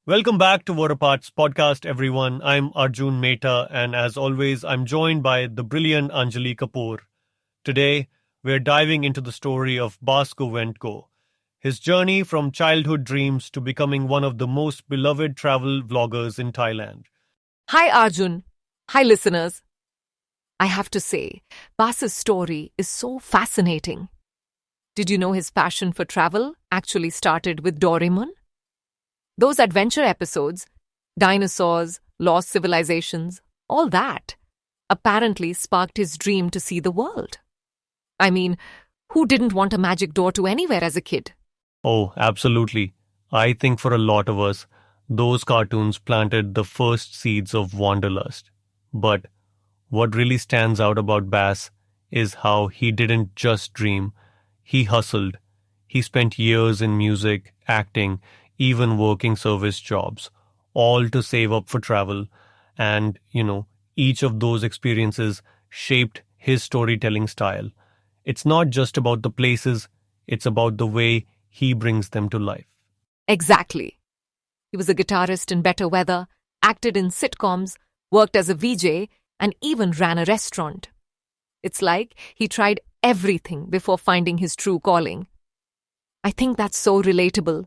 Welcome back to Worrapat's podcast, everyone. I'm Arjun Mehta, and as always, I'm joined by the brilliant Anjali Kapoor. Today, we're diving into the story of Bas Go Went Go, his journey from childhood dreams to becoming one of the most beloved travel vloggers in Thailand. Hi, Arjun. Hi, listeners. I have to say, Bas's story is so fascinating. Did you know his passion for travel actually started with Doraemon? Those adventure episodes, dinosaurs, lost civilizations, all that, apparently sparked his dream to see the world. I mean, who didn't want a magic door to anywhere as a kid? Oh, absolutely. I think for a lot of us, those cartoons planted the first seeds of wanderlust. But what really stands out about Bass is how he didn't just dream, he hustled. He spent years in music, acting, even working service jobs, all to save up for travel. And, each of those experiences shaped his storytelling style. It's not just about the places, it's about the way he brings them to life. Exactly. He was a guitarist in better weather, acted in sitcoms, worked as a VJ, and even ran a restaurant. It's like he tried everything before finding his true calling. I think that's so relatable.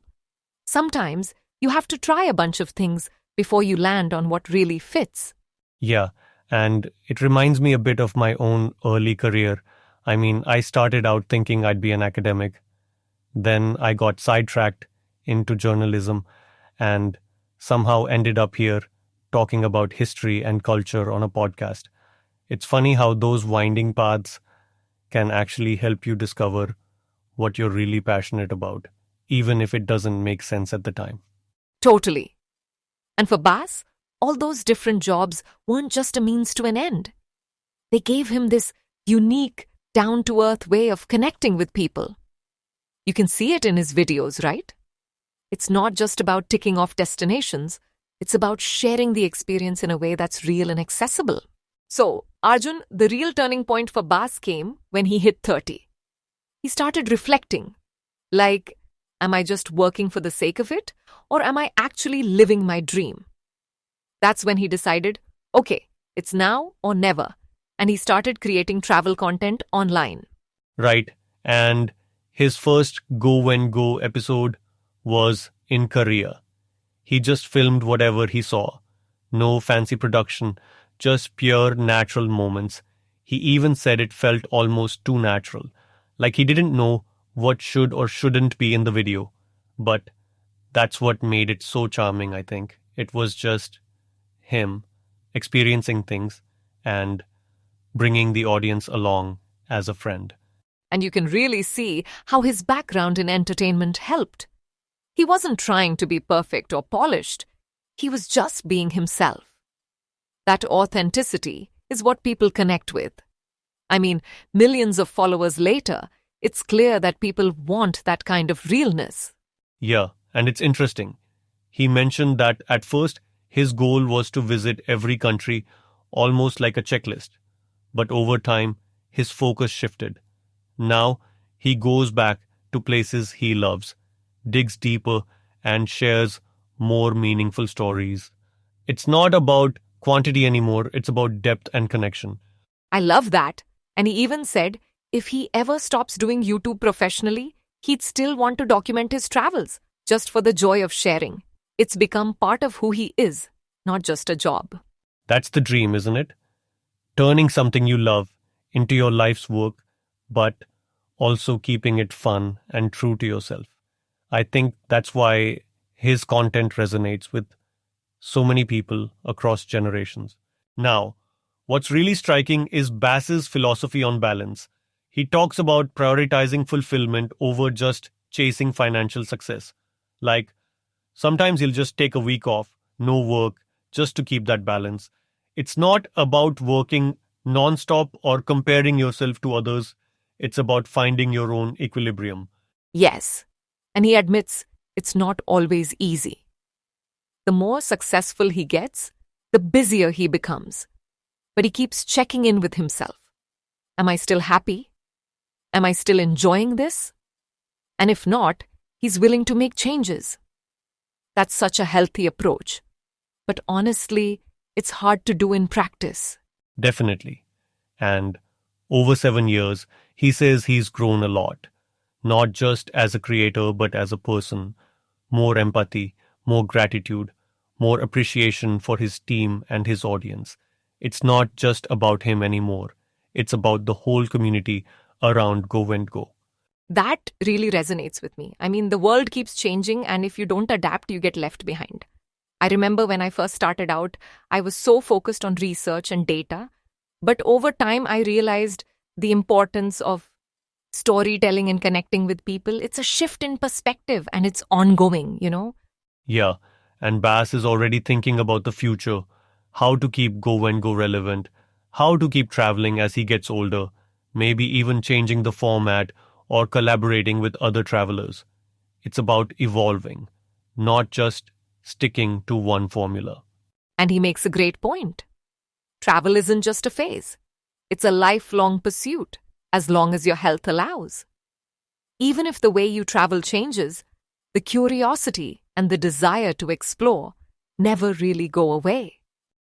Sometimes you have to try a bunch of things before you land on what really fits. Yeah, and it reminds me a bit of my own early career. I started out thinking I'd be an academic. Then I got sidetracked into journalism and somehow ended up here talking about history and culture on a podcast. It's funny how those winding paths can actually help you discover what you're really passionate about, even if it doesn't make sense at the time. Totally. And for Bas, all those different jobs weren't just a means to an end. They gave him this unique, down-to-earth way of connecting with people. You can see it in his videos, right? It's not just about ticking off destinations, it's about sharing the experience in a way that's real and accessible. So, Arjun, the real turning point for Bas came when he hit 30. He started reflecting, like, am I just working for the sake of it, or am I actually living my dream? That's when he decided, okay, it's now or never, and he started creating travel content online. Right. And his first Go Went Go episode was in Korea. He just filmed whatever he saw. No fancy production, just pure natural moments. He even said it felt almost too natural, like he didn't know what should or shouldn't be in the video. But that's what made it so charming, I think. It was just him experiencing things and bringing the audience along as a friend. And you can really see how his background in entertainment helped. He wasn't trying to be perfect or polished. He was just being himself. That authenticity is what people connect with. Millions of followers later, it's clear that people want that kind of realness. Yeah, and it's interesting. He mentioned that at first his goal was to visit every country almost like a checklist. But over time, his focus shifted. Now, he goes back to places he loves, digs deeper, and shares more meaningful stories. It's not about quantity anymore, it's about depth and connection. I love that. And he even said if he ever stops doing YouTube professionally, he'd still want to document his travels, just for the joy of sharing. It's become part of who he is, not just a job. That's the dream, isn't it? Turning something you love into your life's work, but also keeping it fun and true to yourself. I think that's why his content resonates with so many people across generations. Now, what's really striking is Bass's philosophy on balance. He talks about prioritizing fulfillment over just chasing financial success. Like, sometimes he'll just take a week off, no work, just to keep that balance. It's not about working non-stop or comparing yourself to others. It's about finding your own equilibrium. Yes, and he admits it's not always easy. The more successful he gets, the busier he becomes. But he keeps checking in with himself. Am I still happy? Am I still enjoying this? And if not, he's willing to make changes. That's such a healthy approach. But honestly, it's hard to do in practice. Definitely. And over 7 years, he says he's grown a lot, not just as a creator, but as a person. More empathy, more gratitude, more appreciation for his team and his audience. It's not just about him anymore. It's about the whole community around Go Went Go. That really resonates with me. I mean, the world keeps changing, and if you don't adapt, you get left behind. I remember when I first started out, I was so focused on research and data. But over time, I realized the importance of storytelling and connecting with people. It's a shift in perspective and it's ongoing. Yeah, and Bass is already thinking about the future, how to keep Go and Go relevant, how to keep traveling as he gets older, maybe even changing the format or collaborating with other travelers. It's about evolving, not just sticking to one formula. And he makes a great point. Travel isn't just a phase, it's a lifelong pursuit, as long as your health allows. Even if the way you travel changes, the curiosity and the desire to explore never really go away.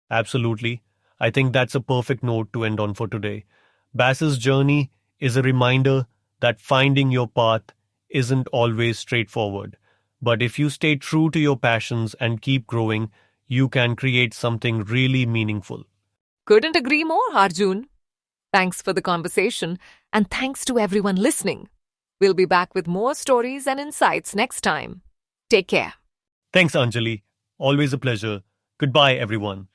Absolutely. I think that's a perfect note to end on for today. Bass's journey is a reminder that finding your path isn't always straightforward. But if you stay true to your passions and keep growing, you can create something really meaningful. Couldn't agree more, Arjun. Thanks for the conversation, and thanks to everyone listening. We'll be back with more stories and insights next time. Take care. Thanks, Anjali. Always a pleasure. Goodbye, everyone.